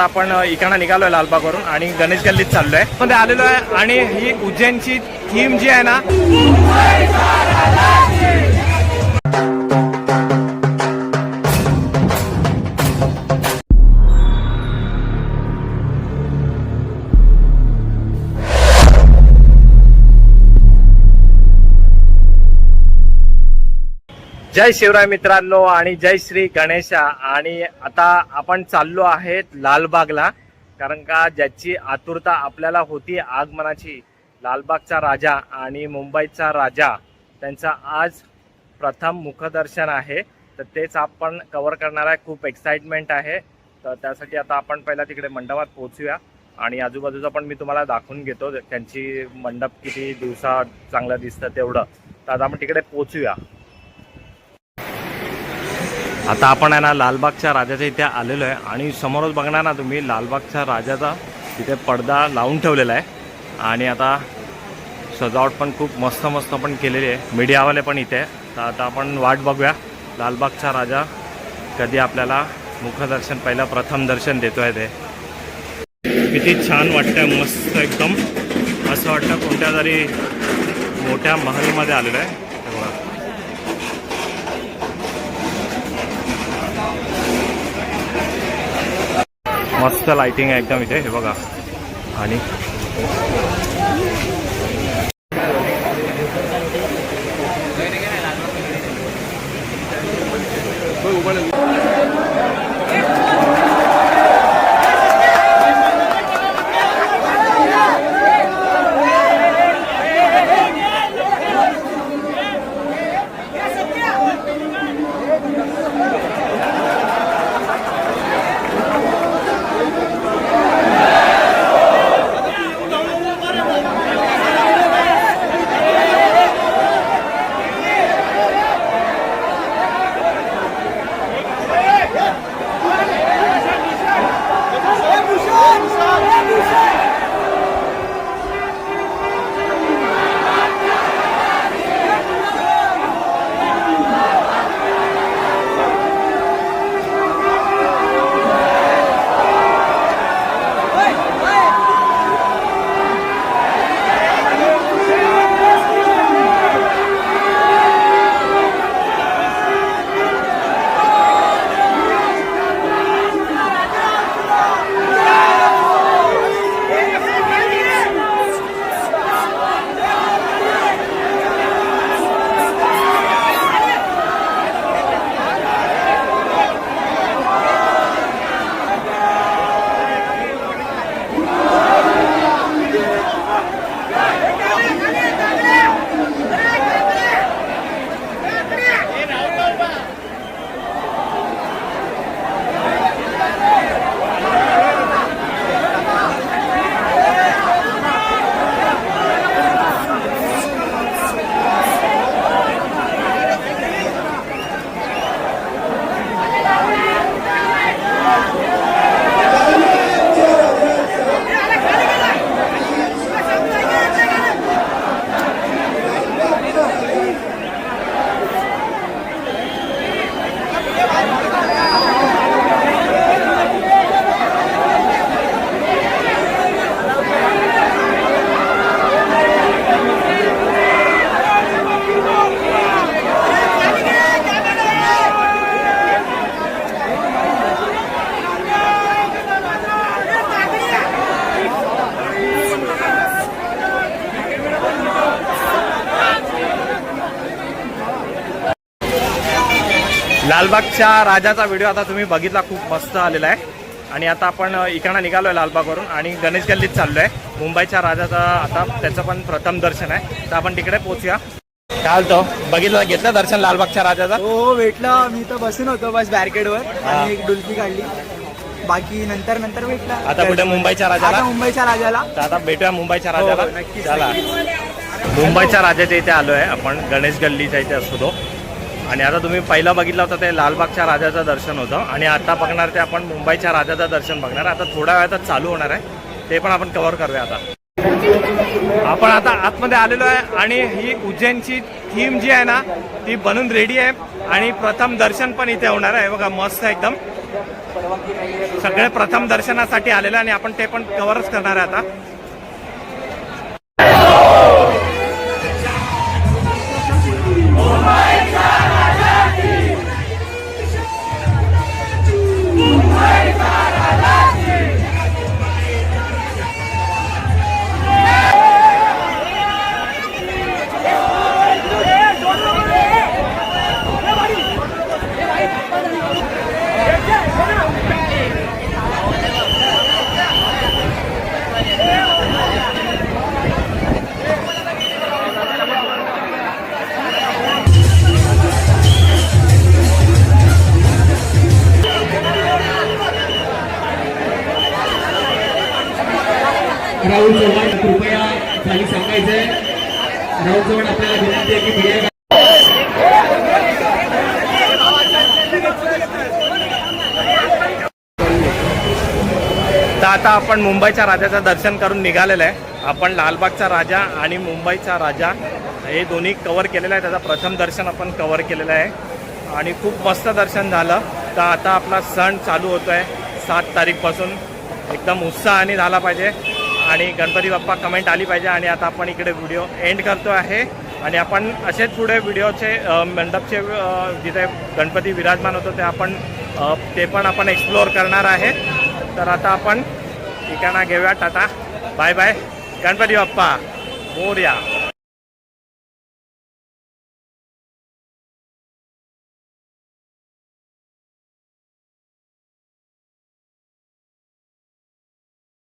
आपण इकडनं निघालोय लालबागवरून आणि गणेश गल्लीत चाललोय मध्ये आलेलो आहे आणि ही उज्जैनची थीम जी आहे ना जय शिवराय मित्रांनो आणि जय श्री गणेशा। आणि आता आपण चाललो आहेत लालबागला, कारण का ज्याची आतुरता आपल्याला होती आगमनाची, लालबागचा राजा आणि मुंबईचा राजा त्यांचा आज प्रथम मुखदर्शन आहे, तर तेच आपण कव्हर करणार आहे। खूप एक्साइटमेंट आहे, तर त्यासाठी आता आपण पहिला तिकडे मंडपात पोहोचूया आणि आजूबाजूचा पण मी तुम्हाला दाखवून घेतो त्यांची मंडप किती दिवसा चांगलं दिसतं तेवढं। तर आता आपण तिकडे पोहोचूया। आता आपण आहे ना लालबागच्या राजाच्या इथे आलेलो आहे आणि समोरच बघणार ना तुम्ही लालबागच्या राजाचा तिथे पडदा लावून ठेवलेला आहे आणि आता सजावट पण खूप मस्त मस्त पण केलेली आहे, मीडियावाले पण इथे आहे। तर आता आपण वाट बघूया लालबागचा राजा कधी आपल्याला मुखदर्शन पहिलं प्रथम दर्शन देतोय। ते किती छान वाटतंय, मस्त एकदम असं वाटतं कोणत्या तरी मोठ्या महलमध्ये आलेलं आहे। मस्त लाइटिंग आहे एकदम इथे, हे बघा। आणि लालबागच्या राजाचा व्हिडिओ आता तुम्ही बघितला, खूप मस्त आलेला आहे। आणि आता आपण इकडनं निघालोय लालबागवरून आणि गणेश गल्लीत चाललोय। मुंबईच्या राजाचा आता त्याचं पण प्रथम दर्शन आहे, तर आपण तिकडे पोहोचूया। काय बोलतो, बघितलं घेतलं दर्शन लालबागच्या राजाचा? हो भेटला, मी तर बसून होतो बस बॅरिकेडवर आणि एक डुलकी काढली, बाकी नंतर भेटला। आता कुठे मुंबईच्या राजाला? मुंबईच्या राजाला। तर आता भेटूया मुंबईच्या राजाला। नक्कीच। चला, मुंबईच्या राजाच्या इथे आलोय आपण, गणेश गल्लीच्या इथे असतो तो। आणि आता तुम्ही पहिला बघितलं होतं ते लालबागच्या राजाचं दर्शन होतं आणि आता बघणार ते आपण मुंबईच्या राजाचं दर्शन बघणार। आता थोड्या वेळातच चालू होणार आहे, ते पण आपण कव्हर करूया। आता आपण आता आतमध्ये आलेलो आहे आणि ही उज्जैनची थीम जी आहे ना ती बनून रेडी आहे आणि प्रथम दर्शन पण इथे होणार आहे। बघा मस्त एकदम सगळे प्रथम दर्शनासाठी आलेले आणि आपण ते पण कव्हरच करणार आहे आता. राहुल चव्हाण कृपया खाली सांगायचंय. राहुल चव्हाण आपल्याला विनंती आहे की मीडिया तर आता आपण मुंबईच्या राजाचं दर्शन करून निघालेलं आहे. आपण लालबागचा राजा आणि मुंबईचा राजा हे दोन्ही कव्हर केलेलं आहे. त्याचं प्रथम दर्शन आपण कव्हर केलेलं आहे आणि खूप मस्त दर्शन झालं. तर आता आपला सण चालू होतो आहे 7 तारीखपासून. एकदम उत्साहाने झाला पाहिजे आणि गणपती बाप्पा कमेंट आली पाहिजे. आणि आता आपण इकडे व्हिडिओ एंड करतो आहे आणि आपण असेच पुढे व्हिडिओचे मंडपचे जिथे गणपती विराजमान होतो ते पण आपण एक्सप्लोअर करणार आहे. तर आता आपण ठिकाणा घेऊया. Tata bye bye. Ganpati Bappa Morya.